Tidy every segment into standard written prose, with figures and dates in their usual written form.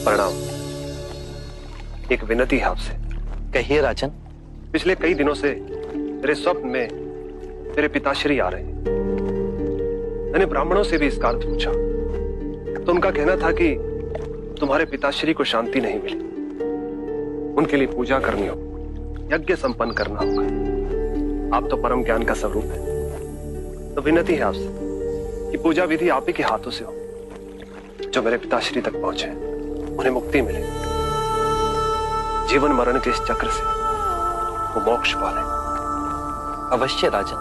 प्रणाम। एक विनती है आपसे। कहिए राजन। पिछले कई दिनों से मेरे स्वप्न में मेरे पिताश्री आ रहे हैं। मैंने ब्राह्मणों से भी इसका अर्थ पूछा तो उनका कहना था कि तुम्हारे पिताश्री को शांति नहीं मिली, उनके लिए पूजा करनी होगी, यज्ञ संपन्न करना होगा। आप तो परम ज्ञान का स्वरूप है, तो विनती है आपसे कि पूजा विधि आप ही के हाथों से हो। जो मेरे पिताश्री तक पहुंचे उन्हें मुक्ति मिले, जीवन मरण के इस चक्र से वो मोक्ष पाले। अवश्य राजन।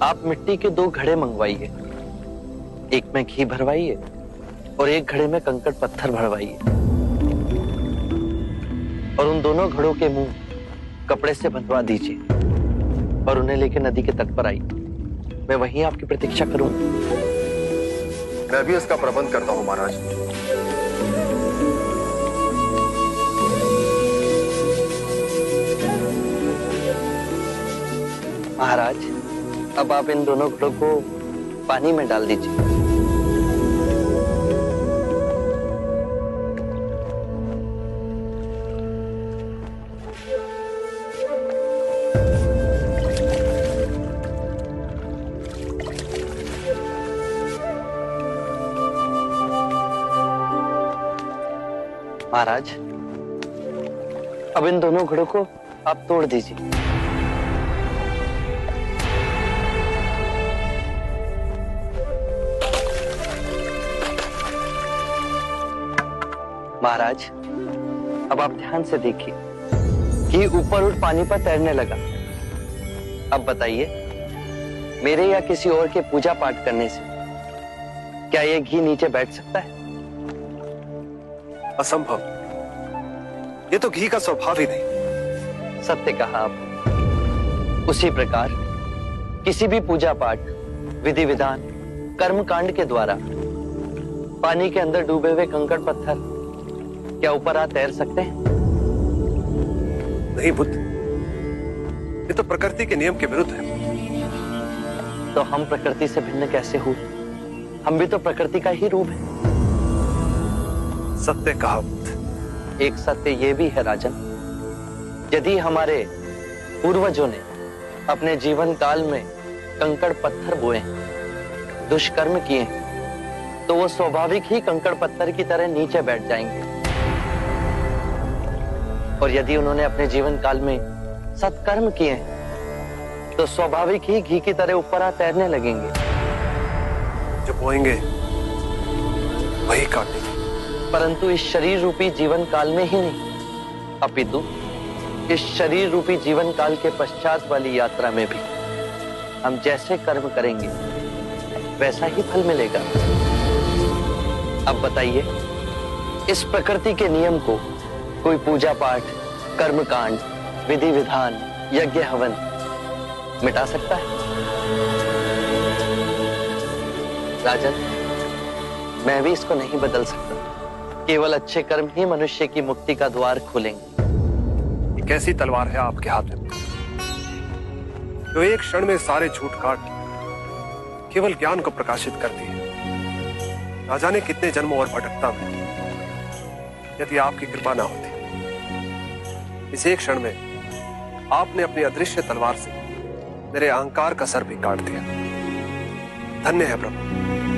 आप मिट्टी के 2 घड़े मंगवाइए, एक में घी भरवाइए और एक घड़े में कंकड़ पत्थर भरवाइए, और उन दोनों घड़ों के मुंह कपड़े से बंधवा दीजिए और उन्हें लेकर नदी के तट पर आइए। मैं वहीं आपकी प्रतीक्षा करूंगा। मैं भी इसका प्रबंध करता हूं महाराज। महाराज, अब आप इन दोनों घड़ों को पानी में डाल दीजिए। महाराज, अब इन दोनों घड़ों को आप तोड़ दीजिए। महाराज, अब आप ध्यान से देखिए कि ऊपर उठ पानी पर तैरने लगा। अब बताइए, मेरे या किसी और के पूजा पाठ करने से क्या यह घी नीचे बैठ सकता है? असंभव। ये तो घी का स्वभाव ही नहीं। सत्य कहा आप। उसी प्रकार किसी भी पूजा पाठ, विधि विधान, कर्म कांड के द्वारा पानी के अंदर डूबे हुए कंकड़ पत्थर क्या ऊपर आ तैर सकते हैं? नहीं बुद्ध, ये तो प्रकृति के नियम के विरुद्ध है। तो हम प्रकृति से भिन्न कैसे हुए? हम भी तो प्रकृति का ही रूप है। सत्य कहा बुद्ध। एक सत्य ये भी है राजन, यदि हमारे पूर्वजों ने अपने जीवन काल में कंकड़ पत्थर बोए, दुष्कर्म किए, तो वो स्वाभाविक ही कंकड़ पत्थर की तरह नीचे बैठ जाएंगे। और यदि उन्होंने अपने जीवन काल में सत्कर्म किए तो स्वाभाविक ही घी की तरह ऊपर आ तैरने लगेंगे। जो बोएंगे वही काटेंगे। परंतु इस शरीर रूपी जीवन काल में ही नहीं, अपितु इस शरीर रूपी जीवन काल के पश्चात वाली यात्रा में भी हम जैसे कर्म करेंगे वैसा ही फल मिलेगा। अब बताइए, इस प्रकृति के नियम को कोई पूजा पाठ, कर्म कांड, विधि विधान, यज्ञ हवन मिटा सकता है? राजन, मैं भी इसको नहीं बदल सकता। केवल अच्छे कर्म ही मनुष्य की मुक्ति का द्वार खोलेंगे। ये कैसी तलवार है आपके हाथ में जो एक क्षण में सारे झूठ काट केवल ज्ञान को प्रकाशित करती है। ना जाने कितने जन्मों और भटकता में यदि आपकी कृपा ना होती, इस एक क्षण में आपने अपनी अदृश्य तलवार से मेरे अहंकार का सर भी काट दिया। धन्य है प्रभु।